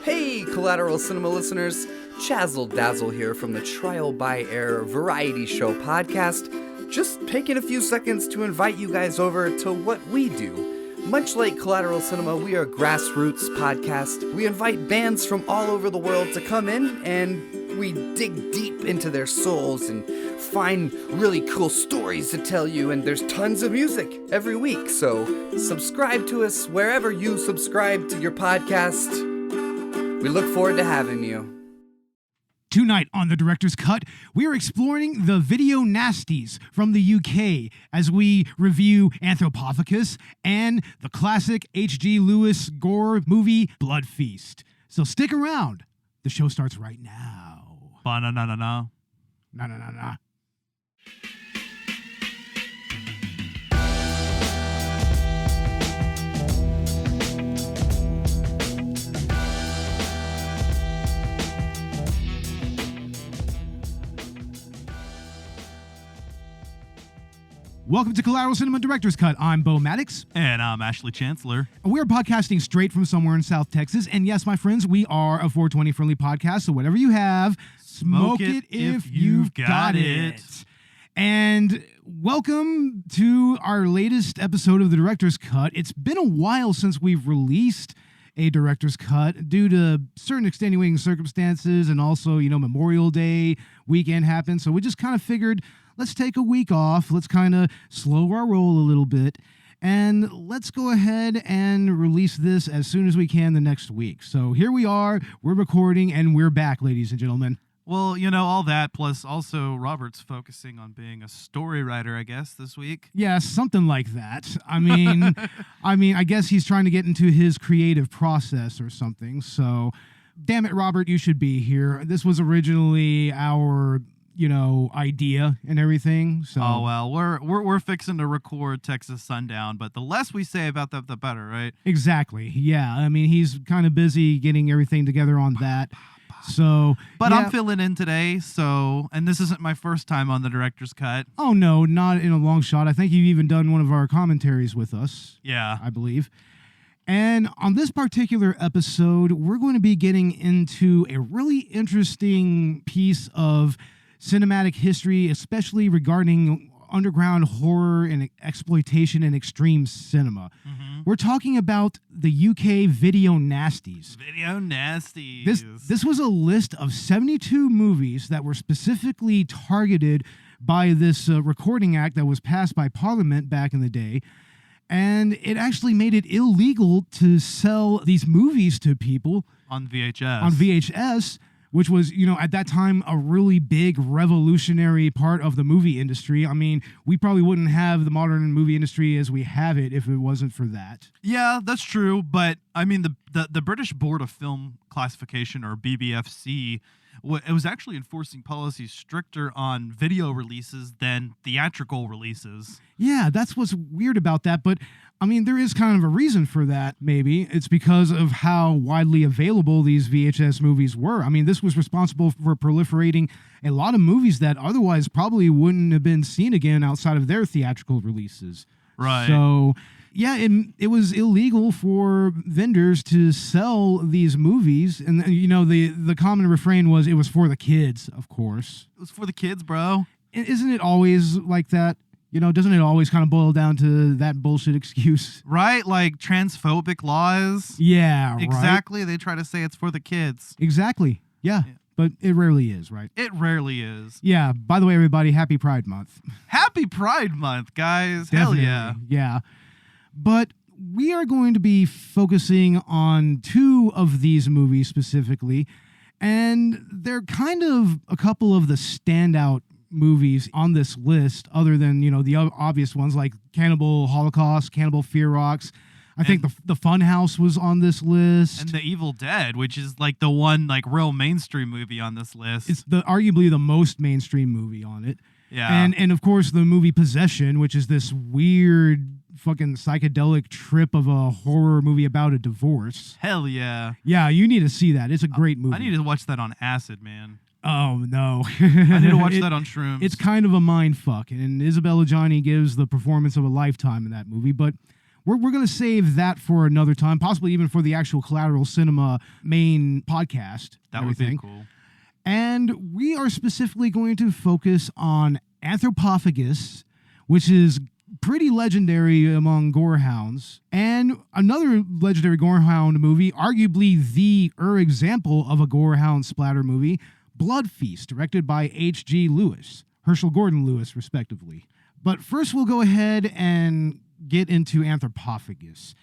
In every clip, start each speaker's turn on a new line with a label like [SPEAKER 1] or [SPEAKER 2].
[SPEAKER 1] Hey, Collateral Cinema listeners, Chazzle Dazzle here from the Trial by Air Variety Show podcast. Just taking a few seconds to invite you guys over to what we do. Much like Collateral Cinema, we are a grassroots podcast. We invite bands from all over the world to come in and we dig deep into their souls and find really cool stories to tell you, and there's tons of music every week, so subscribe to us wherever you subscribe to your podcast. We look forward to having you.
[SPEAKER 2] Tonight on The Director's Cut, we are exploring the video Nasties from the UK as we review Anthropophagus and the classic H.G. Lewis gore movie Blood Feast. So stick around. The show starts right now.
[SPEAKER 3] Ba-na-na-na-na.
[SPEAKER 2] Na-na-na-na. Welcome to Collateral Cinema Director's Cut. I'm Beau Maddox.
[SPEAKER 3] And I'm Ashley Chancellor.
[SPEAKER 2] We're podcasting straight from somewhere in South Texas. And yes, my friends, we are a 420 friendly podcast. So whatever you have, smoke it if you've got it. And welcome to our latest episode of The Director's Cut. It's been a while since we've released a Director's Cut due to certain extenuating circumstances, and also, Memorial Day weekend happened. So we just kind of figured, let's take a week off. Let's kind of slow our roll a little bit. And let's go ahead and release this as soon as we can the next week. So here we are. We're recording and we're back, ladies and gentlemen.
[SPEAKER 3] Well, all that, plus also Robert's focusing on being a story writer, I guess, this week.
[SPEAKER 2] Yeah, something like that. I guess he's trying to get into his creative process or something. So, damn it, Robert, you should be here. This was originally our idea and everything. So
[SPEAKER 3] we're fixing to record Texas Sundown, but the less we say about that, the better, right?
[SPEAKER 2] Exactly. Yeah. He's kind of busy getting everything together on that. So,
[SPEAKER 3] but
[SPEAKER 2] yeah.
[SPEAKER 3] I'm filling in today. So, and this isn't my first time on the Director's Cut.
[SPEAKER 2] Oh no, not in a long shot. I think you've even done one of our commentaries with us.
[SPEAKER 3] Yeah,
[SPEAKER 2] I believe. And on this particular episode, we're going to be getting into a really interesting piece of cinematic history, especially regarding underground horror and exploitation and extreme cinema. Mm-hmm. We're talking about the UK video Nasties.
[SPEAKER 3] Video Nasties.
[SPEAKER 2] This was a list of 72 movies that were specifically targeted by this Recording Act that was passed by Parliament back in the day. And it actually made it illegal to sell these movies to people
[SPEAKER 3] on VHS.
[SPEAKER 2] Which was, at that time, a really big revolutionary part of the movie industry. We probably wouldn't have the modern movie industry as we have it if it wasn't for that.
[SPEAKER 3] Yeah, that's true. But, the British Board of Film Classification, or BBFC, it was actually enforcing policies stricter on video releases than theatrical releases.
[SPEAKER 2] Yeah, that's what's weird about that. But, there is kind of a reason for that, maybe. It's because of how widely available these VHS movies were. This was responsible for proliferating a lot of movies that otherwise probably wouldn't have been seen again outside of their theatrical releases.
[SPEAKER 3] Right.
[SPEAKER 2] So, yeah, it was illegal for vendors to sell these movies. And, the common refrain was it was for the kids, of course.
[SPEAKER 3] It was for the kids, bro.
[SPEAKER 2] And isn't it always like that? Doesn't it always kind of boil down to that bullshit excuse?
[SPEAKER 3] Right, like transphobic laws.
[SPEAKER 2] Yeah,
[SPEAKER 3] exactly.
[SPEAKER 2] Right?
[SPEAKER 3] They try to say it's for the kids.
[SPEAKER 2] Exactly. Yeah. But it rarely is, right?
[SPEAKER 3] It rarely is.
[SPEAKER 2] Yeah. By the way, everybody, happy Pride Month.
[SPEAKER 3] Happy Pride Month, guys.
[SPEAKER 2] Definitely.
[SPEAKER 3] Hell yeah.
[SPEAKER 2] Yeah. But we are going to be focusing on two of these movies specifically, and they're kind of a couple of the standout movies on this list, other than, the obvious ones like Cannibal Holocaust, Cannibal Fear Rocks. I think the Funhouse was on this list.
[SPEAKER 3] And The Evil Dead, which is like the one like real mainstream movie on this list.
[SPEAKER 2] It's arguably the most mainstream movie on it.
[SPEAKER 3] Yeah.
[SPEAKER 2] And of course the movie Possession, which is this weird fucking psychedelic trip of a horror movie about a divorce.
[SPEAKER 3] Hell yeah.
[SPEAKER 2] Yeah, you need to see that. It's a great movie.
[SPEAKER 3] I need to watch that on acid, man.
[SPEAKER 2] Oh, no.
[SPEAKER 3] I need to watch that on shrooms.
[SPEAKER 2] It's kind of a mind fuck, and Isabella Gianni gives the performance of a lifetime in that movie, but we're going to save that for another time, possibly even for the actual Collateral Cinema main podcast.
[SPEAKER 3] That would be cool.
[SPEAKER 2] And we are specifically going to focus on Anthropophagus, which is pretty legendary among gorehounds, and another legendary gorehound movie, arguably the example of a gorehound splatter movie, Blood Feast, directed by H.G. Lewis, Herschel Gordon Lewis, respectively. But first we'll go ahead and get into Anthropophagus.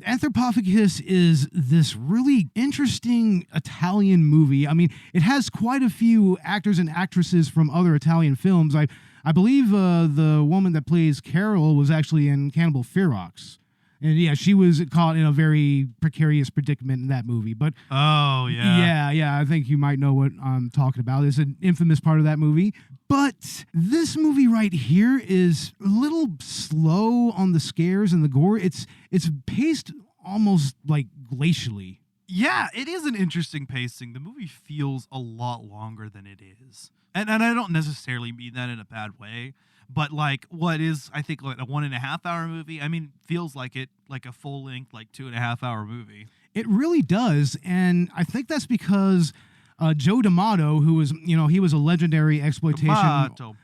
[SPEAKER 2] Anthropophagus is this really interesting Italian movie. I mean, it has quite a few actors and actresses from other Italian films. I believe the woman that plays Carol was actually in Cannibal Ferox. And yeah, she was caught in a very precarious predicament in that movie. But
[SPEAKER 3] oh, yeah.
[SPEAKER 2] Yeah, I think you might know what I'm talking about. It's an infamous part of that movie. But this movie right here is a little slow on the scares and the gore. It's paced almost like glacially.
[SPEAKER 3] Yeah, it is an interesting pacing. The movie feels a lot longer than it is. And I don't necessarily mean that in a bad way. But like what is, I think, like a 1.5 hour movie, I mean, feels like a full length, like 2.5 hour movie.
[SPEAKER 2] It really does. And I think that's because Joe D'Amato, who was, he was a legendary exploitation,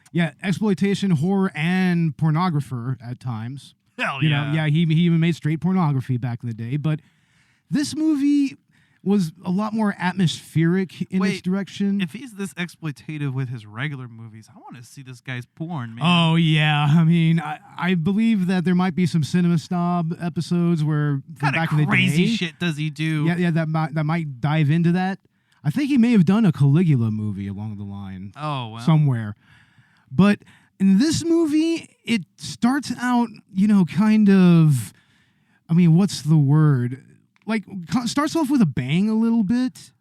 [SPEAKER 2] exploitation, horror, and pornographer at times.
[SPEAKER 3] Hell yeah.
[SPEAKER 2] He even made straight pornography back in the day. But this movie was a lot more atmospheric in its direction.
[SPEAKER 3] If he's this exploitative with his regular movies, I want to see this guy's porn, man.
[SPEAKER 2] Oh, yeah. I mean, I believe that there might be some Cinema Snob episodes where
[SPEAKER 3] kind of crazy shit does he do?
[SPEAKER 2] Yeah, that might dive into that. I think he may have done a Caligula movie along the line.
[SPEAKER 3] Oh, well.
[SPEAKER 2] Somewhere. But in this movie, it starts out, kind of, I mean, what's the word? Like, starts off with a bang a little bit.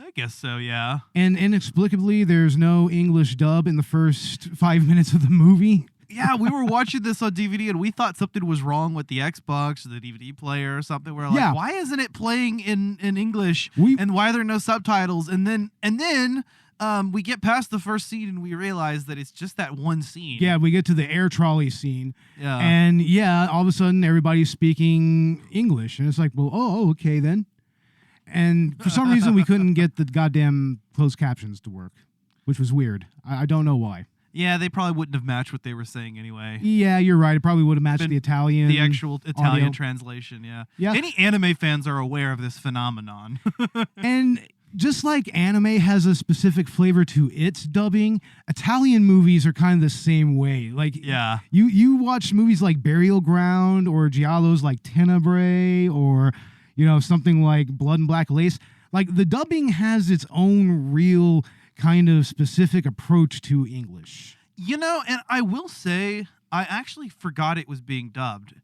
[SPEAKER 3] I guess so, yeah.
[SPEAKER 2] And inexplicably, there's no English dub in the first 5 minutes of the movie.
[SPEAKER 3] Yeah, we were watching this on DVD, and we thought something was wrong with the Xbox or the DVD player or something. We're like, why isn't it playing in English? And why are there no subtitles? And then we get past the first scene, and we realize that it's just that one scene.
[SPEAKER 2] Yeah, we get to the air trolley scene.
[SPEAKER 3] Yeah.
[SPEAKER 2] And all of a sudden, everybody's speaking English. And it's like, well, okay, then. And for some reason, we couldn't get the goddamn closed captions to work, which was weird. I don't know why.
[SPEAKER 3] Yeah, they probably wouldn't have matched what they were saying anyway.
[SPEAKER 2] Yeah, you're right. It probably would have matched the Italian.
[SPEAKER 3] The actual Italian
[SPEAKER 2] audio.
[SPEAKER 3] Translation, yeah.
[SPEAKER 2] Yeah.
[SPEAKER 3] Any anime fans are aware of this phenomenon.
[SPEAKER 2] And just like anime has a specific flavor to its dubbing, Italian movies are kind of the same way. Like,
[SPEAKER 3] yeah.
[SPEAKER 2] You watch movies like Burial Ground or giallos like Tenebrae or, something like Blood and Black Lace. Like, the dubbing has its own real kind of specific approach to English.
[SPEAKER 3] And I will say, I actually forgot it was being dubbed.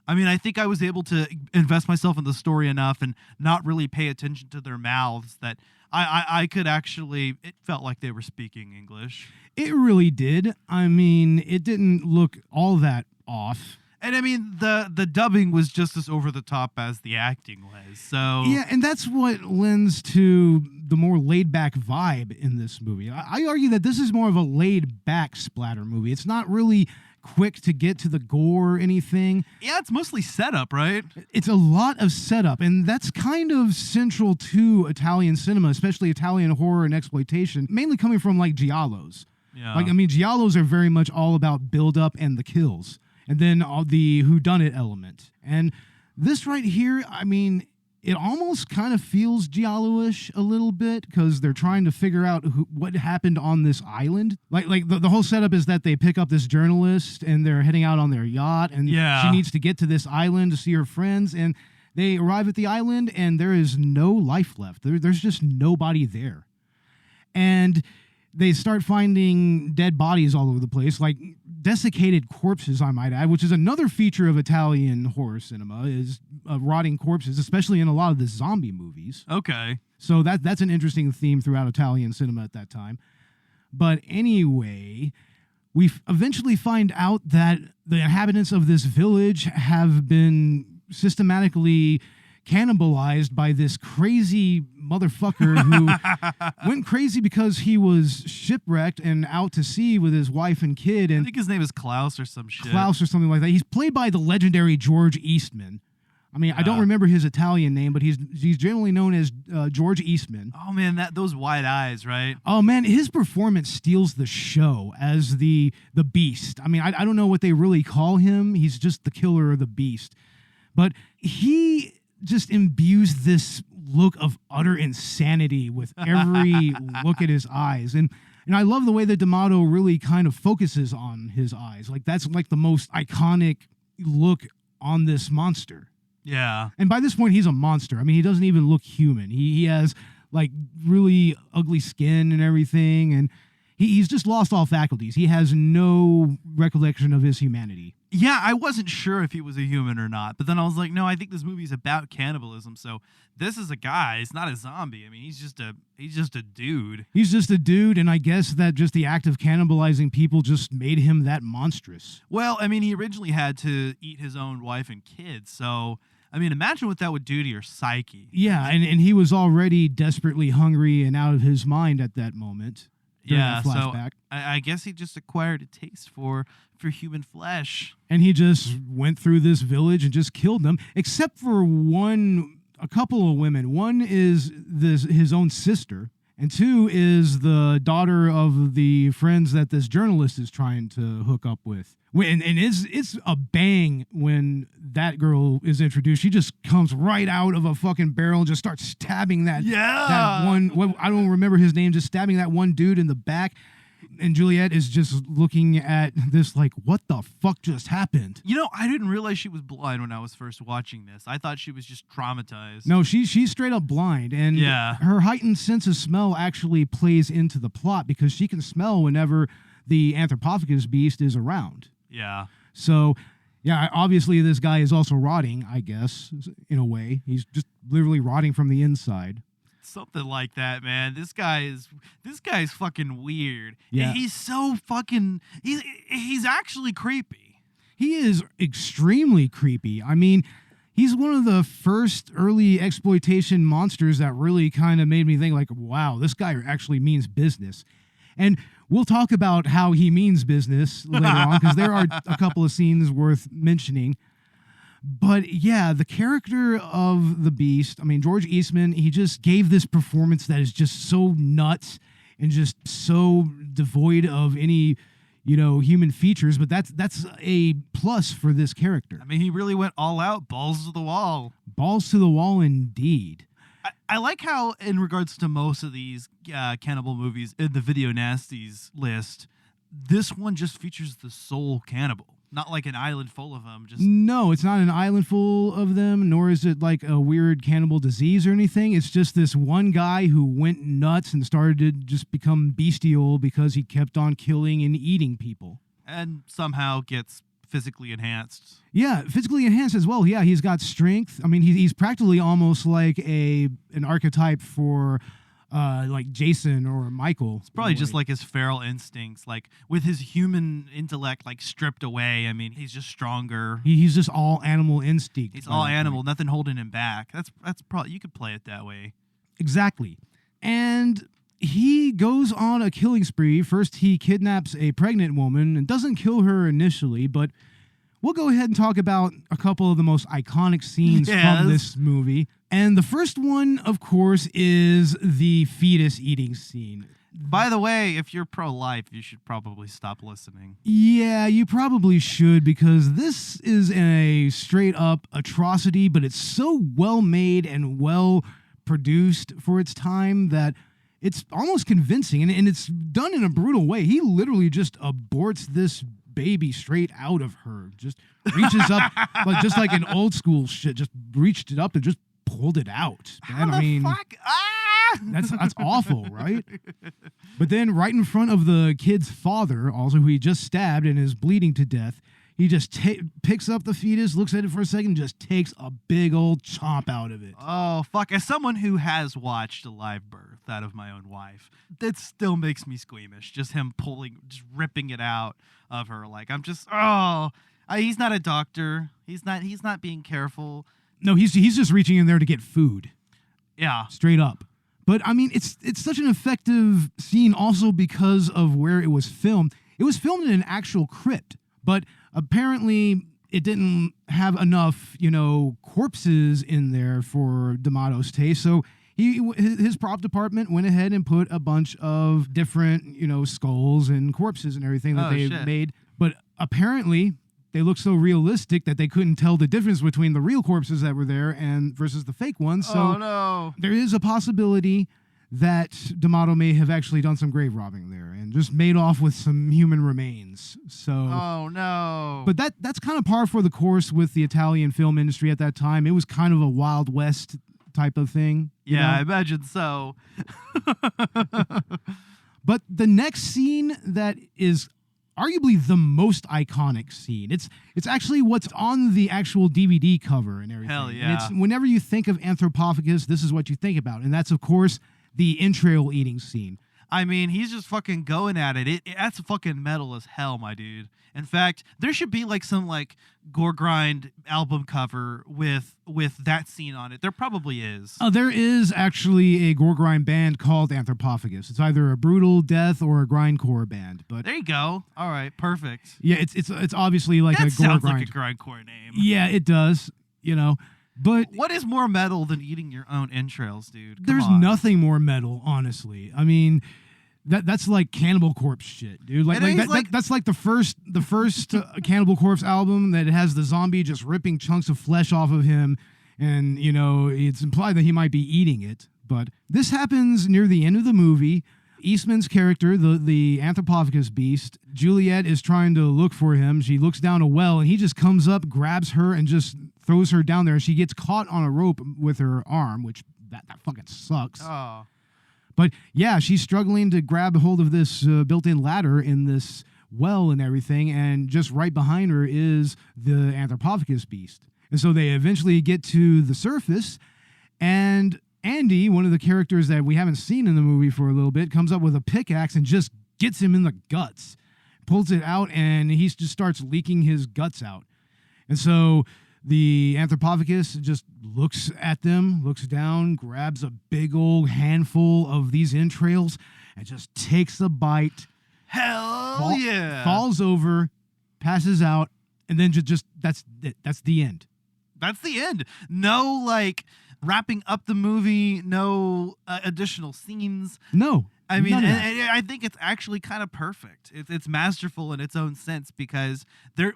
[SPEAKER 3] I mean, I think I was able to invest myself in the story enough and not really pay attention to their mouths that I could actually, it felt like they were speaking English.
[SPEAKER 2] It really did. I mean, it didn't look all that off.
[SPEAKER 3] And I mean, the dubbing was just as over the top as the acting was. So
[SPEAKER 2] yeah, and that's what lends to the more laid back vibe in this movie. I argue that this is more of a laid back splatter movie. It's not really quick to get to the gore or anything.
[SPEAKER 3] Yeah, it's mostly setup, right?
[SPEAKER 2] It's a lot of setup, and that's kind of central to Italian cinema, especially Italian horror and exploitation, mainly coming from like giallos.
[SPEAKER 3] Yeah.
[SPEAKER 2] Like, I mean, giallos are very much all about build up and the kills, and then all the whodunit element. And this right here, I mean, it almost kind of feels giallo-ish a little bit because they're trying to figure out what happened on this island. Like the whole setup is that they pick up this journalist and they're heading out on their yacht, and she needs to get to this island to see her friends, and they arrive at the island and there is no life left. There's just nobody there. And they start finding dead bodies all over the place, like desiccated corpses, I might add, which is another feature of Italian horror cinema, is rotting corpses, especially in a lot of the zombie movies.
[SPEAKER 3] Okay.
[SPEAKER 2] So that's an interesting theme throughout Italian cinema at that time. But anyway, we eventually find out that the inhabitants of this village have been systematically cannibalized by this crazy motherfucker who went crazy because he was shipwrecked and out to sea with his wife and kid.
[SPEAKER 3] I
[SPEAKER 2] And
[SPEAKER 3] think his name is Klaus or some shit.
[SPEAKER 2] Klaus or something like that. He's played by the legendary George Eastman. I mean, I don't remember his Italian name, but he's generally known as George Eastman.
[SPEAKER 3] Oh man, those wide eyes, right?
[SPEAKER 2] Oh man, his performance steals the show as the Beast. I mean, I don't know what they really call him. He's just the killer or the Beast. But he just imbues this look of utter insanity with every look at his eyes. And I love the way that D'Amato really kind of focuses on his eyes. Like, that's like the most iconic look on this monster.
[SPEAKER 3] Yeah.
[SPEAKER 2] And by this point, he's a monster. I mean, he doesn't even look human. He has, like, really ugly skin and everything, and he's just lost all faculties. He has no recollection of his humanity.
[SPEAKER 3] Yeah, I wasn't sure if he was a human or not, but then I was like, no, I think this movie's about cannibalism, so this is a guy. He's not a zombie. I mean, he's just a dude.
[SPEAKER 2] He's just a dude, and I guess that just the act of cannibalizing people just made him that monstrous.
[SPEAKER 3] Well, I mean, he originally had to eat his own wife and kids, so I mean, imagine what that would do to your psyche.
[SPEAKER 2] Yeah, and he was already desperately hungry and out of his mind at that moment.
[SPEAKER 3] Yeah, so
[SPEAKER 2] flashback.
[SPEAKER 3] I guess he just acquired a taste for human flesh.
[SPEAKER 2] And he just went through this village and just killed them, except for a couple of women. One is his own sister, and two is the daughter of the friends that this journalist is trying to hook up with. And it's a bang when that girl is introduced. She just comes right out of a fucking barrel and just starts stabbing that one. I don't remember his name. Just stabbing that one dude in the back. And Juliet is just looking at this like, what the fuck just happened?
[SPEAKER 3] You know, I didn't realize she was blind when I was first watching this. I thought she was just traumatized.
[SPEAKER 2] No, she's straight up blind. And her heightened sense of smell actually plays into the plot because she can smell whenever the Anthropophagus beast is around.
[SPEAKER 3] Yeah.
[SPEAKER 2] So, yeah, obviously this guy is also rotting, I guess, in a way. He's just literally rotting from the inside.
[SPEAKER 3] Something like that, man. This guy's fucking weird.
[SPEAKER 2] Yeah.
[SPEAKER 3] He's so fucking he's actually creepy.
[SPEAKER 2] He is extremely creepy. I mean, he's one of the first early exploitation monsters that really kind of made me think like, wow, this guy actually means business. And we'll talk about how he means business later on because there are a couple of scenes worth mentioning. But yeah, the character of the Beast, I mean, George Eastman, he just gave this performance that is just so nuts and just so devoid of any, human features. But that's a plus for this character.
[SPEAKER 3] I mean, he really went all out, balls to the wall.
[SPEAKER 2] Balls to the wall, indeed.
[SPEAKER 3] I like how, in regards to most of these cannibal movies in the Video Nasties list, this one just features the sole cannibal. Not like an island full of them.
[SPEAKER 2] No, it's not an island full of them, nor is it like a weird cannibal disease or anything. It's just this one guy who went nuts and started to just become bestial because he kept on killing and eating people.
[SPEAKER 3] And somehow gets physically enhanced.
[SPEAKER 2] Yeah, physically enhanced as well. Yeah, he's got strength. I mean, he's practically almost like an archetype for like Jason or Michael.
[SPEAKER 3] It's probably just like his feral instincts, like with his human intellect like stripped away. I mean, he's just stronger.
[SPEAKER 2] He's just all animal instinct.
[SPEAKER 3] He's all animal, nothing holding him back. That's probably, you could play it that way.
[SPEAKER 2] Exactly. And he goes on a killing spree. First, he kidnaps a pregnant woman and doesn't kill her initially, but we'll go ahead and talk about a couple of the most iconic scenes from this movie. And the first one, of course, is the fetus eating scene.
[SPEAKER 3] By the way, if you're pro-life, you should probably stop listening.
[SPEAKER 2] Yeah, you probably should, because this is a straight-up atrocity, but it's so well-made and well-produced for its time that it's almost convincing, and it's done in a brutal way. He literally just aborts this baby straight out of her, just reaches up, just like an old school shit, just reached it up and just pulled it out.
[SPEAKER 3] Man, How the fuck?
[SPEAKER 2] That's awful, right? But then right in front of the kid's father, also who he just stabbed and is bleeding to death, he just picks up the fetus, looks at it for a second, and just takes a big old chomp out of it.
[SPEAKER 3] Oh, fuck. As someone who has watched a live birth out of my own wife, that still makes me squeamish. Just him just ripping it out of her. Like, I'm just, he's not a doctor. He's not being careful.
[SPEAKER 2] No, he's just reaching in there to get food.
[SPEAKER 3] Yeah.
[SPEAKER 2] Straight up. But I mean, it's such an effective scene also because of where it was filmed. It was filmed in an actual crypt, but apparently it didn't have enough, corpses in there for D'Amato's taste. So his prop department went ahead and put a bunch of different, skulls and corpses and everything that they made. But apparently they looked so realistic that they couldn't tell the difference between the real corpses that were there and versus the fake ones. So there is a possibility that D'Amato may have actually done some grave robbing there and just made off with some human remains. So but that's kind of par for the course with the Italian film industry at that time. It was kind of a Wild West type of thing.
[SPEAKER 3] Yeah, I imagine so.
[SPEAKER 2] But the next scene that is arguably the most iconic scene. It's actually what's on the actual DVD cover and everything.
[SPEAKER 3] Hell yeah.
[SPEAKER 2] And it's whenever you think of Anthropophagus, this is what you think about. And that's, of course, the entrail eating scene.
[SPEAKER 3] I mean, he's just fucking going at it. That's fucking metal as hell, my dude. In fact, there should be some gore grind album cover with that scene on it. There probably is.
[SPEAKER 2] There is actually a gore grind band called Anthropophagus. It's either a brutal death or a grindcore band. But
[SPEAKER 3] there you go. All right, perfect.
[SPEAKER 2] Yeah, it's obviously like
[SPEAKER 3] that
[SPEAKER 2] a gore
[SPEAKER 3] sounds
[SPEAKER 2] grind.
[SPEAKER 3] like a grindcore name.
[SPEAKER 2] Yeah, it does. But
[SPEAKER 3] what is more metal than eating your own entrails, dude?
[SPEAKER 2] There's nothing more metal, honestly. I mean, that's like Cannibal Corpse shit, dude. That's like the first Cannibal Corpse album that has the zombie just ripping chunks of flesh off of him, and it's implied that he might be eating it. But this happens near the end of the movie. Eastman's character, the Anthropophagus beast, Juliet is trying to look for him. She looks down a well, and he just comes up, grabs her, and just throws her down there. And she gets caught on a rope with her arm, which that fucking sucks.
[SPEAKER 3] Oh.
[SPEAKER 2] But yeah, she's struggling to grab a hold of this built-in ladder in this well and everything, and just right behind her is the Anthropophagus beast. And so they eventually get to the surface, and Andy, one of the characters that we haven't seen in the movie for a little bit, comes up with a pickaxe and just gets him in the guts, pulls it out, and he just starts leaking his guts out. And so the Anthropophagus just looks at them, looks down, grabs a big old handful of these entrails, and just takes a bite.
[SPEAKER 3] Hell yeah!
[SPEAKER 2] Falls over, passes out, and then just that's it. That's the end.
[SPEAKER 3] That's the end. No, wrapping up the movie, no additional scenes.
[SPEAKER 2] No.
[SPEAKER 3] I mean, and I think it's actually kind of perfect. It's masterful in its own sense because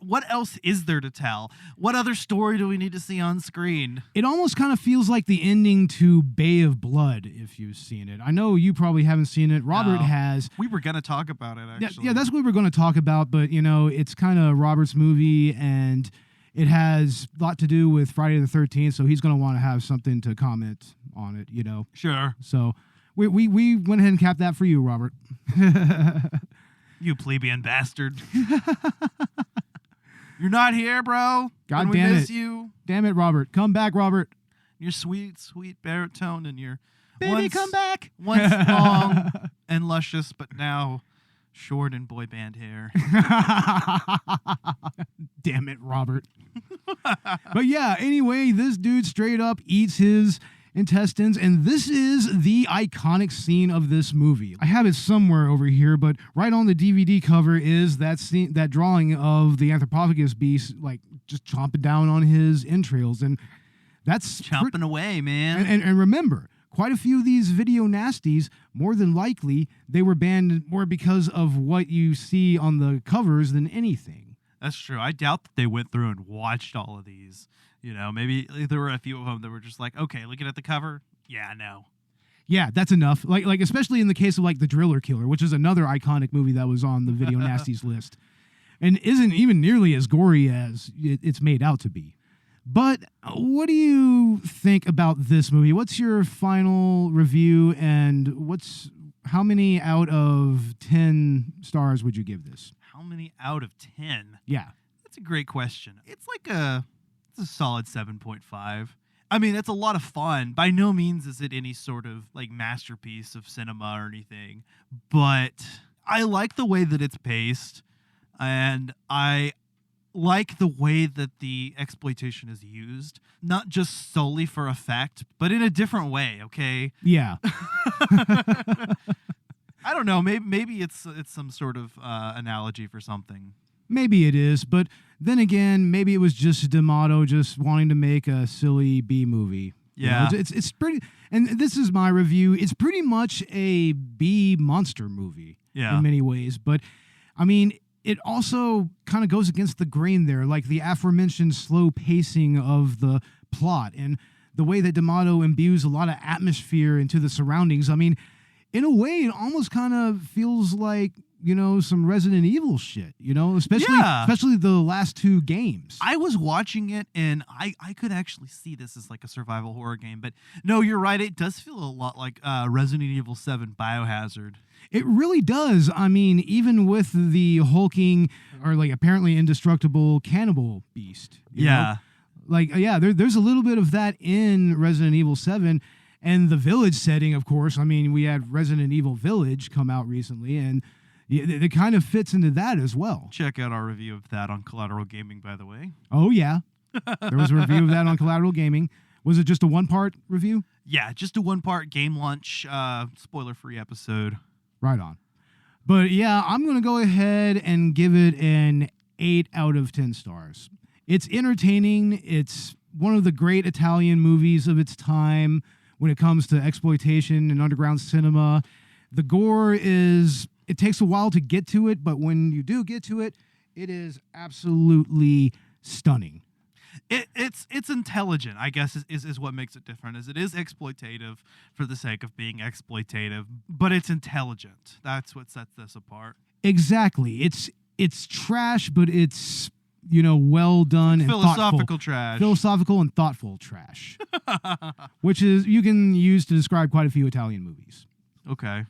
[SPEAKER 3] what else is there to tell? What other story do we need to see on screen?
[SPEAKER 2] It almost kind of feels like the ending to Bay of Blood, if you've seen it. I know you probably haven't seen it. Robert has.
[SPEAKER 3] We were going to talk about it, actually.
[SPEAKER 2] Yeah, that's what we were going to talk about, but, it's kind of Robert's movie, and it has a lot to do with Friday the 13th, so he's going to want to have something to comment on it,
[SPEAKER 3] Sure.
[SPEAKER 2] So we went ahead and capped that for you, Robert.
[SPEAKER 3] You plebeian bastard. You're not here, bro.
[SPEAKER 2] God damn it.
[SPEAKER 3] We miss you.
[SPEAKER 2] Damn it, Robert. Come back, Robert.
[SPEAKER 3] Your sweet, sweet baritone and your
[SPEAKER 2] baby, come back.
[SPEAKER 3] Once long and luscious, but now short and boy band hair.
[SPEAKER 2] Damn it, Robert. But yeah, anyway, this dude straight up eats his intestines, and this is the iconic scene of this movie. I have it somewhere over here, but right on the DVD cover is that scene, that drawing of the Anthropophagus beast, just chomping down on his entrails, and that's
[SPEAKER 3] chomping away, man.
[SPEAKER 2] And remember, quite a few of these video nasties, more than likely, they were banned more because of what you see on the covers than anything.
[SPEAKER 3] That's true. I doubt that they went through and watched all of these. Maybe there were a few of them that were just like, okay, looking at the cover, yeah, no.
[SPEAKER 2] Yeah, that's enough. Like especially in the case of The Driller Killer, which is another iconic movie that was on the video nasties list, and isn't even nearly as gory as it's made out to be. But what do you think about this movie? What's your final review, and how many out of 10 stars would you give this?
[SPEAKER 3] How many out of 10?
[SPEAKER 2] Yeah.
[SPEAKER 3] That's a great question. It's a solid 7.5. I mean, it's a lot of fun. By no means is it any sort of masterpiece of cinema or anything, but I like the way that it's paced, and I like the way that the exploitation is used, not just solely for effect, but in a different way, okay?
[SPEAKER 2] Yeah.
[SPEAKER 3] I don't know, maybe it's some sort of analogy for something.
[SPEAKER 2] Maybe it is, but then again, maybe it was just D'Amato just wanting to make a silly B movie.
[SPEAKER 3] Yeah.
[SPEAKER 2] You know, it's pretty, and this is my review. It's pretty much a B monster movie in many ways, but I mean, it also kind of goes against the grain there, like the aforementioned slow pacing of the plot and the way that D'Amato imbues a lot of atmosphere into the surroundings. I mean, in a way, it almost kind of feels like, you know, some Resident Evil shit, you know, especially the last two games.
[SPEAKER 3] I was watching it, and I could actually see this as like a survival horror game. But no, you're right. It does feel a lot like Resident Evil 7 Biohazard.
[SPEAKER 2] It really does. I mean, even with the hulking or like apparently indestructible cannibal beast. You know? Like, yeah, there's a little bit of that in Resident Evil 7. And the village setting, of course. I mean, we had Resident Evil Village come out recently, and it kind of fits into that as well.
[SPEAKER 3] Check out our review of that on Collateral Gaming, by the way.
[SPEAKER 2] Oh, yeah. There was a review of that on Collateral Gaming. Was it just a one-part review?
[SPEAKER 3] Yeah, just a one-part game lunch, spoiler-free episode.
[SPEAKER 2] Right on. But yeah, I'm going to go ahead and give it an 8 out of 10 stars. It's entertaining. It's one of the great Italian movies of its time when it comes to exploitation and underground cinema. The gore it takes a while to get to it, but when you do get to it, it is absolutely stunning.
[SPEAKER 3] It's intelligent, I guess, is what makes it different. Is it is exploitative for the sake of being exploitative, but it's intelligent. That's what sets this apart.
[SPEAKER 2] Exactly. It's trash, but it's, you know, well done and
[SPEAKER 3] philosophical trash.
[SPEAKER 2] Philosophical and thoughtful trash. Which is you can use to describe quite a few Italian movies.
[SPEAKER 3] Okay.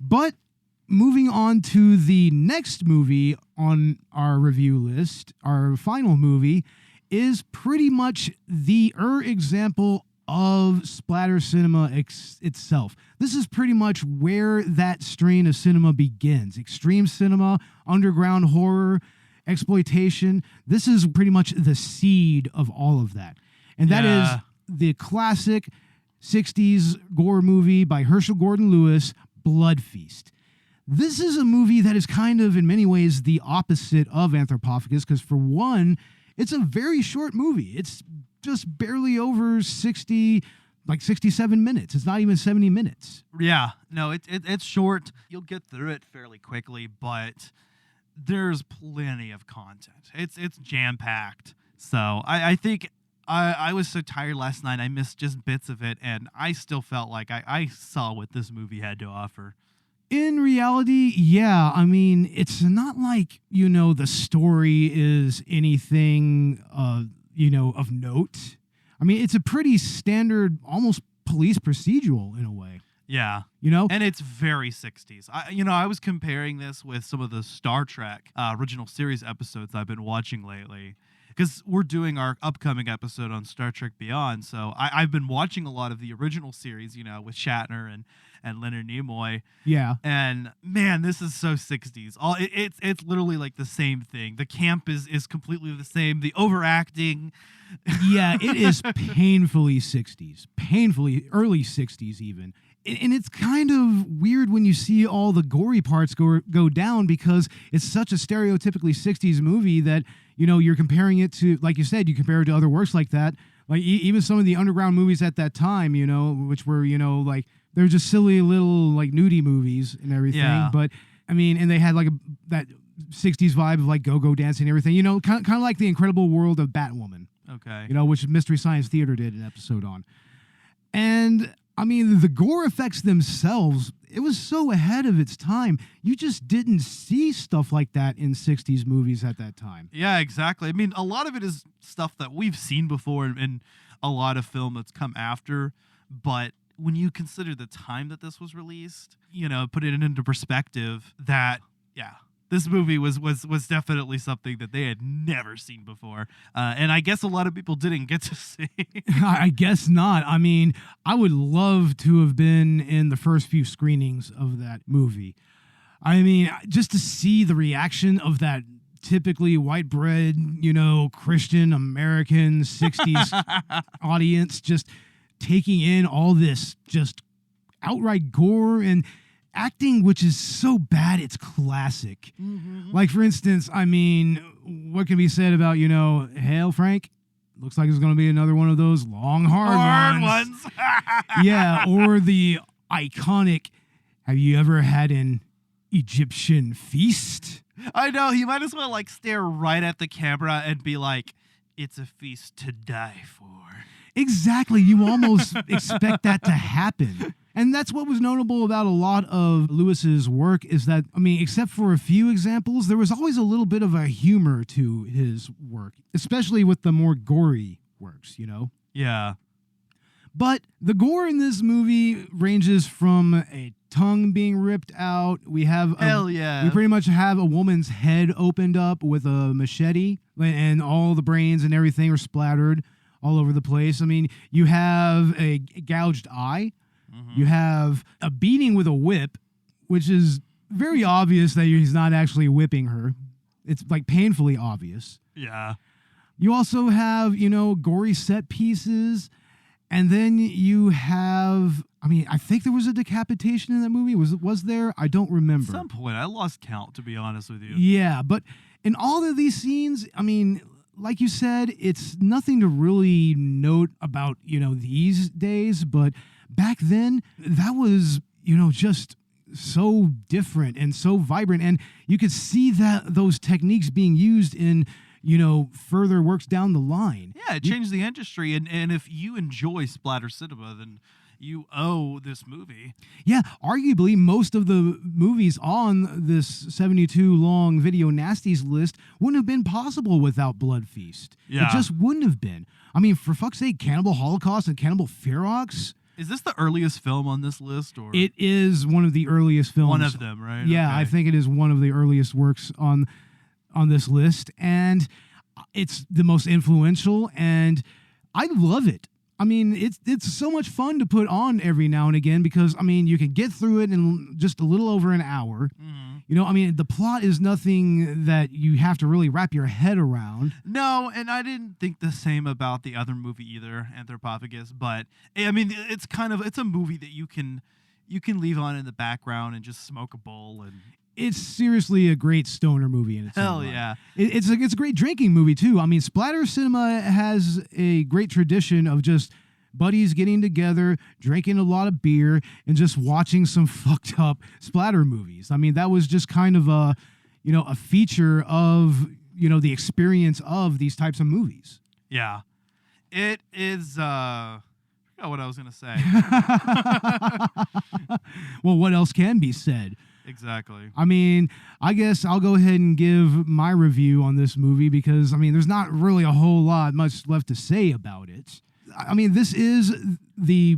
[SPEAKER 2] But moving on to the next movie on our review list, our final movie, is pretty much the example of splatter cinema itself. This is pretty much where that strain of cinema begins. Extreme cinema, underground horror, exploitation. This is pretty much the seed of all of that. And that is the classic 60s gore movie by Herschel Gordon Lewis, Blood Feast. This is a movie that is kind of, in many ways, the opposite of Anthropophagus, because for one, it's a very short movie. It's just barely over 67 minutes. It's not even 70 minutes.
[SPEAKER 3] Yeah, no, it's short. You'll get through it fairly quickly, but there's plenty of content. It's jam-packed. So I think I was so tired last night, I missed just bits of it, and I still felt like I saw what this movie had to offer.
[SPEAKER 2] In reality, yeah. I mean, it's not like, you know, the story is anything, of note. I mean, it's a pretty standard, almost police procedural in a way.
[SPEAKER 3] Yeah.
[SPEAKER 2] You know?
[SPEAKER 3] And it's very 60s. I was comparing this with some of the Star Trek original series episodes I've been watching lately. because we're doing our upcoming episode on Star Trek Beyond. So I've been watching a lot of the original series, with Shatner and Leonard Nimoy.
[SPEAKER 2] Yeah.
[SPEAKER 3] And man, this is so 60s. It's literally like the same thing. The camp is completely the same. The overacting.
[SPEAKER 2] Yeah, it is painfully 60s. Painfully early 60s even. And it's kind of weird when you see all the gory parts go down, because it's such a stereotypically 60s movie that, you're comparing it to, like you said, you compare it to other works like that. Like even some of the underground movies at that time, which were, like, they're just silly little like nudie movies and everything.
[SPEAKER 3] Yeah.
[SPEAKER 2] But I mean, and they had like that 60s vibe of like go-go dancing and everything, kind of like The Incredible World of Batwoman.
[SPEAKER 3] Okay.
[SPEAKER 2] Which Mystery Science Theater did an episode on. And I mean, the gore effects themselves, it was so ahead of its time. You just didn't see stuff like that in 60s movies at that time.
[SPEAKER 3] Yeah, exactly. I mean, a lot of it is stuff that we've seen before in a lot of film that's come after. But when you consider the time that this was released, put it into perspective that, this movie was definitely something that they had never seen before. And I guess a lot of people didn't get to see.
[SPEAKER 2] I guess not. I mean, I would love to have been in the first few screenings of that movie. I mean, just to see the reaction of that typically white bread, Christian American 60s audience, just taking in all this just outright gore and acting, which is so bad it's classic.
[SPEAKER 3] Mm-hmm.
[SPEAKER 2] Like, for instance, I mean, what can be said about, Hail Frank? Looks like it's going to be another one of those long, hard ones. Yeah, or the iconic, have you ever had an Egyptian feast?
[SPEAKER 3] I know, he might as well like stare right at the camera and be like, it's a feast to die for.
[SPEAKER 2] Exactly. You almost expect that to happen. And that's what was notable about a lot of Lewis's work, is that, I mean, except for a few examples, there was always a little bit of a humor to his work, especially with the more gory works,
[SPEAKER 3] Yeah.
[SPEAKER 2] But the gore in this movie ranges from a tongue being ripped out. We have we pretty much have a woman's head opened up with a machete, and all the brains and everything are splattered all over the place. I mean, you have a gouged eye. Mm-hmm. You have a beating with a whip, which is very obvious that he's not actually whipping her. It's like painfully obvious.
[SPEAKER 3] Yeah.
[SPEAKER 2] You also have, gory set pieces. And then you have, I mean, I think there was a decapitation in that movie. Was there? I don't remember.
[SPEAKER 3] At some point, I lost count, to be honest with you.
[SPEAKER 2] Yeah, but in all of these scenes, I mean, like you said, it's nothing to really note about, these days. But back then, that was, just so different and so vibrant. And you could see that those techniques being used in, further works down the line.
[SPEAKER 3] Yeah, it changed the industry. And if you enjoy splatter cinema, then you owe this movie.
[SPEAKER 2] Yeah, arguably most of the movies on this 72 long video Nasties list wouldn't have been possible without Blood Feast.
[SPEAKER 3] Yeah.
[SPEAKER 2] It just wouldn't have been. I mean, for fuck's sake, Cannibal Holocaust and Cannibal Ferox.
[SPEAKER 3] Is this the earliest film on this list? Or
[SPEAKER 2] it is one of the earliest films.
[SPEAKER 3] One of them, right?
[SPEAKER 2] Yeah,
[SPEAKER 3] okay.
[SPEAKER 2] I think it is one of the earliest works on this list, and it's the most influential, and I love it. I mean, it's so much fun to put on every now and again, because, I mean, you can get through it in just a little over an hour.
[SPEAKER 3] Mm-hmm.
[SPEAKER 2] I mean, the plot is nothing that you have to really wrap your head around.
[SPEAKER 3] No, and I didn't think the same about the other movie either, Anthropophagus, but, I mean, it's a movie that you can leave on in the background and just smoke a bowl and...
[SPEAKER 2] It's seriously a great stoner movie in its own right.
[SPEAKER 3] Yeah.
[SPEAKER 2] It's a great drinking movie, too. I mean, splatter cinema has a great tradition of just buddies getting together, drinking a lot of beer, and just watching some fucked up splatter movies. I mean, that was just kind of a feature of, the experience of these types of movies.
[SPEAKER 3] Yeah. It is, I forgot what I was going to say.
[SPEAKER 2] Well, what else can be said?
[SPEAKER 3] Exactly.
[SPEAKER 2] I mean, I guess I'll go ahead and give my review on this movie, because, I mean, there's not really a whole lot much left to say about it. I mean, this is the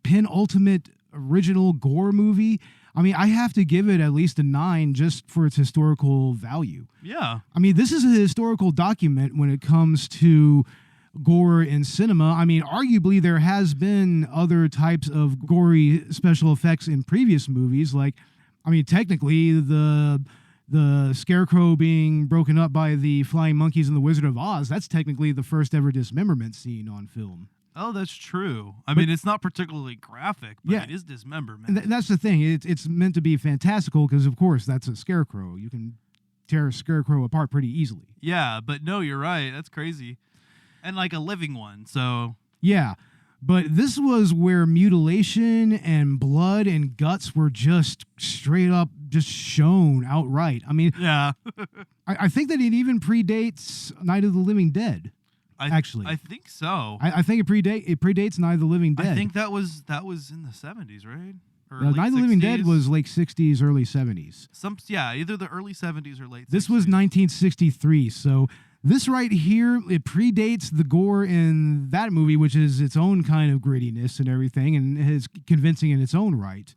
[SPEAKER 2] penultimate original gore movie. I mean, I have to give it at least a 9 just for its historical value.
[SPEAKER 3] Yeah.
[SPEAKER 2] I mean, this is a historical document when it comes to gore in cinema. I mean, arguably there has been other types of gory special effects in previous movies. Like, I mean, technically the scarecrow being broken up by the flying monkeys in The Wizard of Oz, that's technically the first ever dismemberment scene on film.
[SPEAKER 3] Oh, that's true. I mean, it's not particularly graphic, but it is dismemberment.
[SPEAKER 2] That's the thing. It's meant to be fantastical because, of course, that's a scarecrow. You can tear a scarecrow apart pretty easily.
[SPEAKER 3] Yeah, but no, you're right. That's crazy. And like a living one, so...
[SPEAKER 2] Yeah, but this was where mutilation and blood and guts were just straight up just shown outright. I mean...
[SPEAKER 3] Yeah.
[SPEAKER 2] I think that it even predates Night of the Living Dead. Actually,
[SPEAKER 3] I think so.
[SPEAKER 2] I think it predates Night of the Living Dead.
[SPEAKER 3] I think that was in the 70s, right? Or
[SPEAKER 2] Night of the Living Dead was late 60s, early 70s.
[SPEAKER 3] Either the early 70s or late 60s.
[SPEAKER 2] This was 1963, so this right here, it predates the gore in that movie, which is its own kind of grittiness and everything, and is convincing in its own right.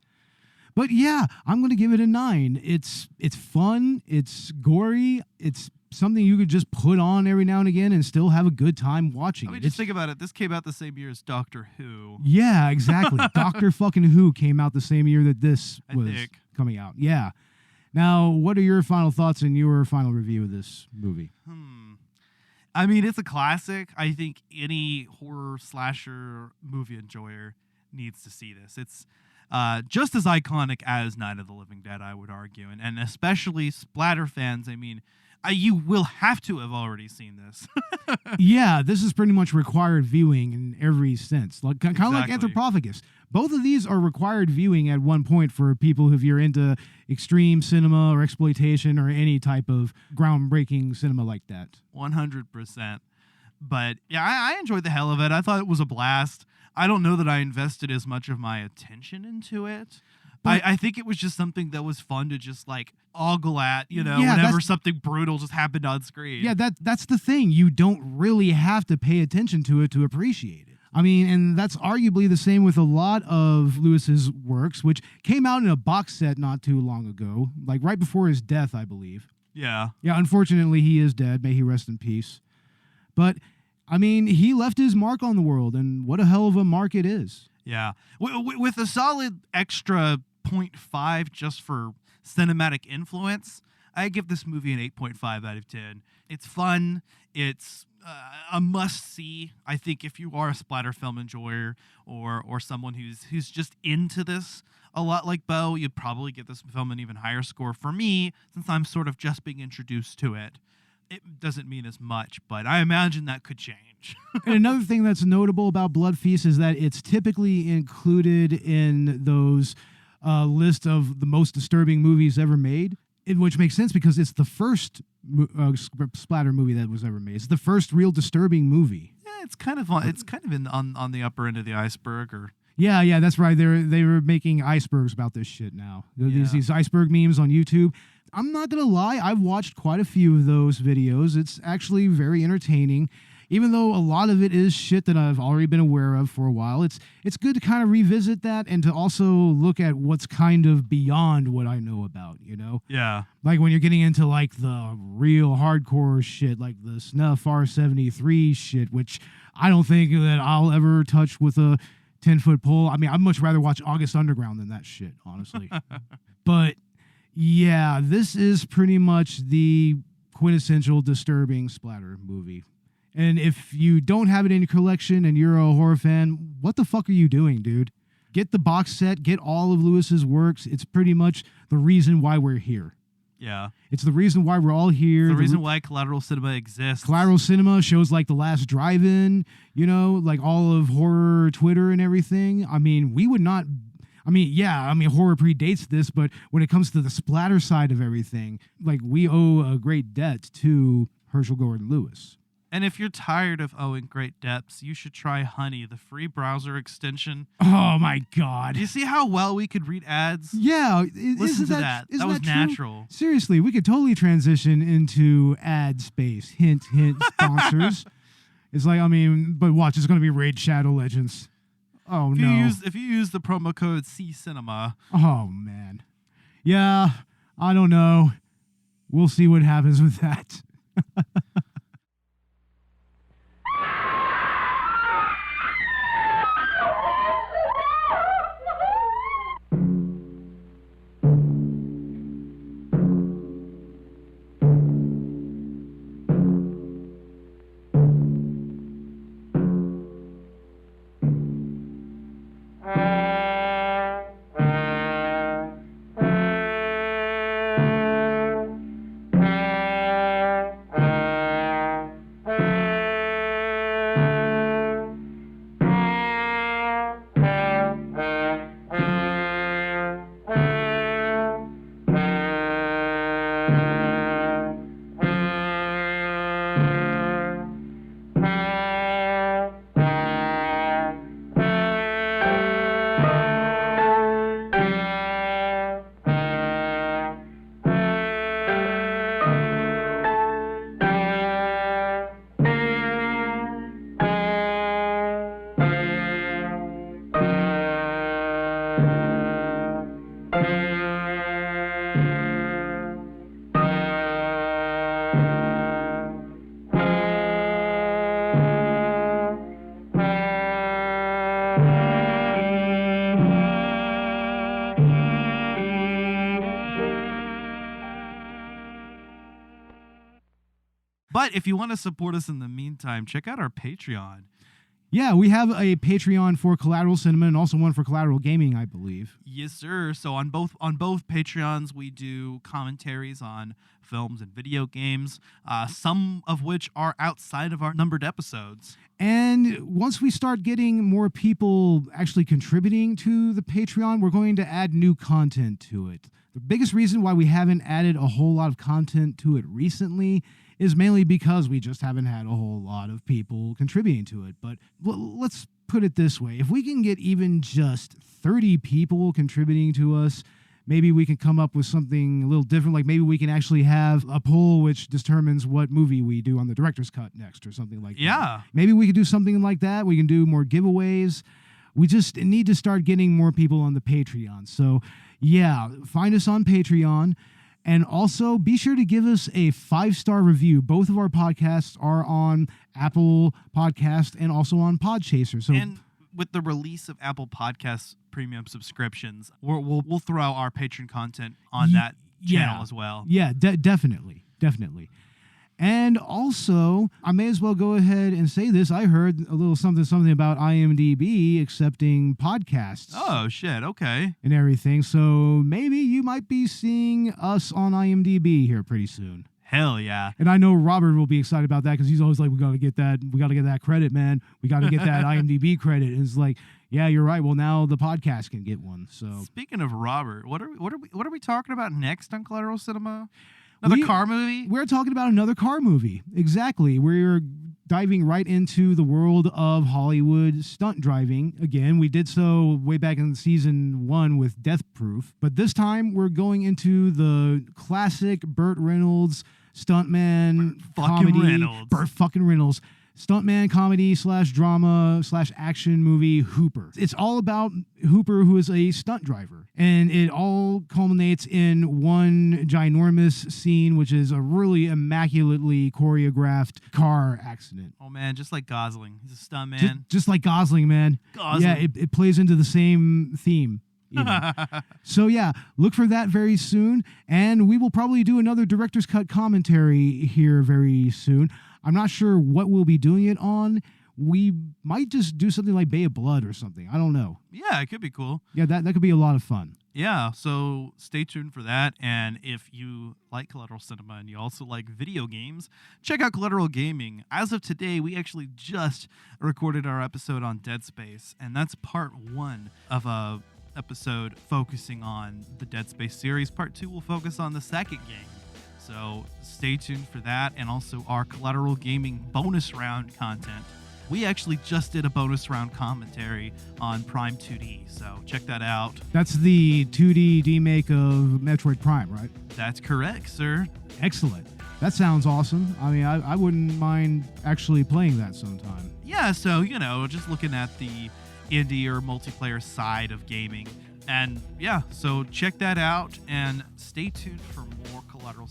[SPEAKER 2] But yeah, I'm going to give it a 9. It's fun, it's gory, it's something you could just put on every now and again and still have a good time watching.
[SPEAKER 3] I mean, just think about it. This came out the same year as Doctor Who.
[SPEAKER 2] Yeah, exactly. Doctor fucking Who came out the same year that this was coming out. Yeah. Now, what are your final thoughts and your final review of this movie?
[SPEAKER 3] I mean, it's a classic. I think any horror slasher movie enjoyer needs to see this. It's just as iconic as Night of the Living Dead, I would argue. And especially splatter fans, I mean... you will have to have already seen this.
[SPEAKER 2] Yeah, this is pretty much required viewing in every sense. Like kind of like Anthropophagus. Both of these are required viewing at one point for people if you're into extreme cinema or exploitation or any type of groundbreaking cinema like that.
[SPEAKER 3] 100%. But yeah, I enjoyed the hell of it. I thought it was a blast. I don't know that I invested as much of my attention into it. I think it was just something that was fun to just like ogle at, whenever something brutal just happened on screen.
[SPEAKER 2] Yeah, that's the thing. You don't really have to pay attention to it to appreciate it. I mean, and that's arguably the same with a lot of Lewis's works, which came out in a box set not too long ago, like right before his death, I believe.
[SPEAKER 3] Yeah.
[SPEAKER 2] Yeah, unfortunately, he is dead. May he rest in peace. But, I mean, he left his mark on the world, and what a hell of a mark it is.
[SPEAKER 3] Yeah. With a solid extra 0.5 just for cinematic influence, I give this movie an 8.5 out of 10. It's fun. It's a must-see. I think if you are a splatter film enjoyer or someone who's just into this a lot like Beau, you'd probably give this film an even higher score. For me, since I'm sort of just being introduced to it, it doesn't mean as much, but I imagine that could change.
[SPEAKER 2] And another thing that's notable about Blood Feast is that it's typically included in those list of the most disturbing movies ever made, which makes sense because it's the first splatter movie that was ever made. It's the first real disturbing movie.
[SPEAKER 3] Yeah, it's kind of on the upper end of the iceberg, or
[SPEAKER 2] yeah, that's right. They were making icebergs about this shit now. These iceberg memes on YouTube. I'm not gonna lie, I've watched quite a few of those videos. It's actually very entertaining. Even though a lot of it is shit that I've already been aware of for a while, it's good to kind of revisit that and to also look at what's kind of beyond what I know about,
[SPEAKER 3] Yeah.
[SPEAKER 2] Like when you're getting into like the real hardcore shit, like the Snuff R73 shit, which I don't think that I'll ever touch with a 10-foot pole. I mean, I'd much rather watch August Underground than that shit, honestly. But yeah, this is pretty much the quintessential disturbing splatter movie. And if you don't have it in your collection and you're a horror fan, what the fuck are you doing, dude? Get the box set, get all of Lewis's works. It's pretty much the reason why we're here.
[SPEAKER 3] Yeah.
[SPEAKER 2] It's the reason why we're all here.
[SPEAKER 3] The reason why Collateral cinema exists.
[SPEAKER 2] Collateral cinema, shows like The Last Drive-In, like all of horror Twitter and everything. I mean, horror predates this, but when it comes to the splatter side of everything, like we owe a great debt to Herschel Gordon Lewis.
[SPEAKER 3] And if you're tired of owing great debts, you should try Honey, the free browser extension.
[SPEAKER 2] Oh my God.
[SPEAKER 3] Do you see how well we could read ads?
[SPEAKER 2] Yeah.
[SPEAKER 3] Listen to that. That was natural.
[SPEAKER 2] Seriously, we could totally transition into ad space. Hint, hint, sponsors. It's like, but watch, it's going to be Raid Shadow Legends. Oh, no.
[SPEAKER 3] If you use the promo code CCinema.
[SPEAKER 2] Oh, man. Yeah, I don't know. We'll see what happens with that.
[SPEAKER 3] But if you want to support us in the meantime, check out our Patreon.
[SPEAKER 2] Yeah, we have a Patreon for Collateral Cinema and also one for Collateral Gaming, I believe.
[SPEAKER 3] Yes, sir. So on both Patreons, we do commentaries on films and video games, some of which are outside of our numbered episodes.
[SPEAKER 2] And once we start getting more people actually contributing to the Patreon, we're going to add new content to it. The biggest reason why we haven't added a whole lot of content to it recently is mainly because we just haven't had a whole lot of people contributing to it. But let's put it this way. If we can get even just 30 people contributing to us, maybe we can come up with something a little different. Like maybe we can actually have a poll which determines what movie we do on the director's cut next or something like that.
[SPEAKER 3] Yeah.
[SPEAKER 2] Maybe we could do something like that. We can do more giveaways. We just need to start getting more people on the Patreon. So yeah, find us on Patreon. And also, be sure to give us a 5-star review. Both of our podcasts are on Apple Podcast and also on Podchaser. So,
[SPEAKER 3] and with the release of Apple Podcasts premium subscriptions, we'll throw our Patreon content on that channel as well.
[SPEAKER 2] Yeah, definitely. And also, I may as well go ahead and say this. I heard a little something about IMDb accepting podcasts.
[SPEAKER 3] Oh, shit. Okay.
[SPEAKER 2] And everything. So maybe you might be seeing us on IMDb here pretty soon.
[SPEAKER 3] Hell yeah.
[SPEAKER 2] And I know Robert will be excited about that because he's always like, we got to get that credit, man. We got to get that IMDb credit. And it's like, yeah, you're right. Well, now the podcast can get one. So
[SPEAKER 3] speaking of Robert, what are we talking about next on Collateral Cinema? Another car movie?
[SPEAKER 2] We're talking about another car movie. Exactly. We're diving right into the world of Hollywood stunt driving. Again, we did so way back in season 1 with Death Proof. But this time, we're going into the classic Burt Reynolds stuntman comedy. Burt fucking Reynolds. Stuntman comedy / drama / action movie Hooper. It's all about Hooper, who is a stunt driver. And it all culminates in one ginormous scene, which is a really immaculately choreographed car accident.
[SPEAKER 3] Oh, man, just like Gosling. He's a stuntman.
[SPEAKER 2] Just like Gosling, man.
[SPEAKER 3] Gosling.
[SPEAKER 2] Yeah, it plays into the same theme. So yeah, look for that very soon. And we will probably do another director's cut commentary here very soon. I'm not sure what we'll be doing it on. We might just do something like Bay of Blood or something. I don't know.
[SPEAKER 3] Yeah, it could be cool.
[SPEAKER 2] Yeah, that could be a lot of fun.
[SPEAKER 3] Yeah, so stay tuned for that. And if you like Collateral Cinema and you also like video games, check out Collateral Gaming. As of today, we actually just recorded our episode on Dead Space, and that's part 1 of a episode focusing on the Dead Space series. Part 2 will focus on the second game. So stay tuned for that, and also our Collateral Gaming bonus round content. We actually just did a bonus round commentary on Prime 2D, so check that out.
[SPEAKER 2] That's the 2D remake of Metroid Prime, right?
[SPEAKER 3] That's correct, sir.
[SPEAKER 2] Excellent. That sounds awesome. I mean, I wouldn't mind actually playing that sometime.
[SPEAKER 3] Yeah, so, just looking at the indie or multiplayer side of gaming, And yeah, so check that out and stay tuned for more Collateral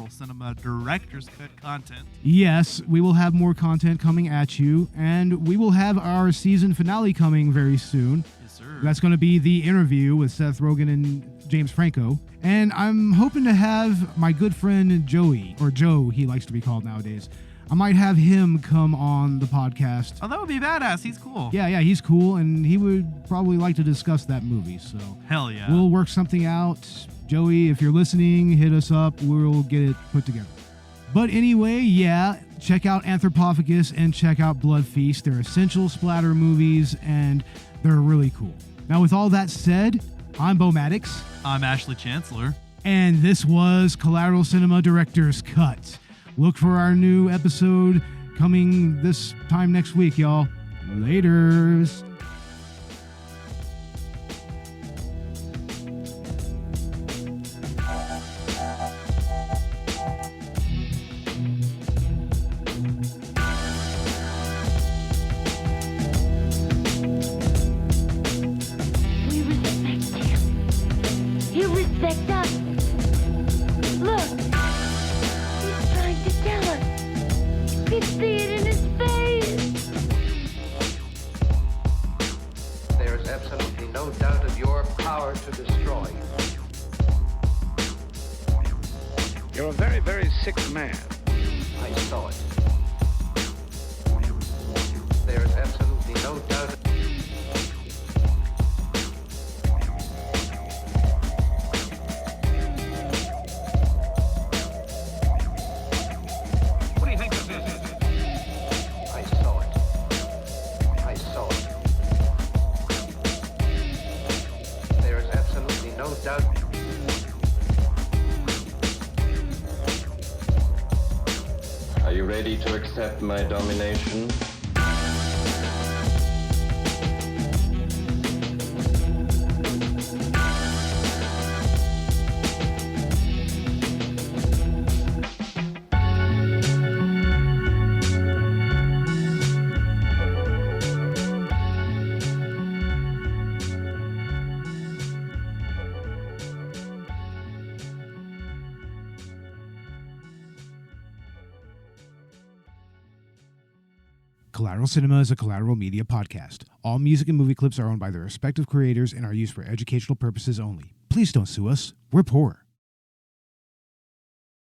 [SPEAKER 3] Cinema Director's Cut content.
[SPEAKER 2] Yes, we will have more content coming at you, and we will have our season finale coming very soon.
[SPEAKER 3] Yes, sir.
[SPEAKER 2] That's going to be the interview with Seth Rogen and James Franco. And I'm hoping to have my good friend Joey, or Joe, he likes to be called nowadays. I might have him come on the podcast.
[SPEAKER 3] Oh, that would be badass. He's cool.
[SPEAKER 2] Yeah, he's cool, and he would probably like to discuss that movie. So
[SPEAKER 3] Hell yeah.
[SPEAKER 2] we'll work something out. Joey, if you're listening, hit us up. We'll get it put together. But anyway, yeah, check out Anthropophagus and check out Blood Feast. They're essential splatter movies, and they're really cool. Now, with all that said, I'm Beau Maddox.
[SPEAKER 3] I'm Ashley Chancellor.
[SPEAKER 2] And this was Collateral Cinema Director's Cut. Look for our new episode coming this time next week, y'all. Laters.
[SPEAKER 4] We respect him. He respects us. Look, he's trying to tell us. You can see it in his face.
[SPEAKER 5] There is absolutely no doubt of your power to destroy.
[SPEAKER 6] You're a very, very sick man.
[SPEAKER 5] I saw it. There is absolutely no doubt.
[SPEAKER 6] What do you think of this?
[SPEAKER 5] I saw it. I saw it. There is absolutely no doubt.
[SPEAKER 7] Are you ready to accept my domination?
[SPEAKER 2] Collateral Cinema is a Collateral Media podcast. All music and movie clips are owned by their respective creators and are used for educational purposes only. Please don't sue us. We're poor.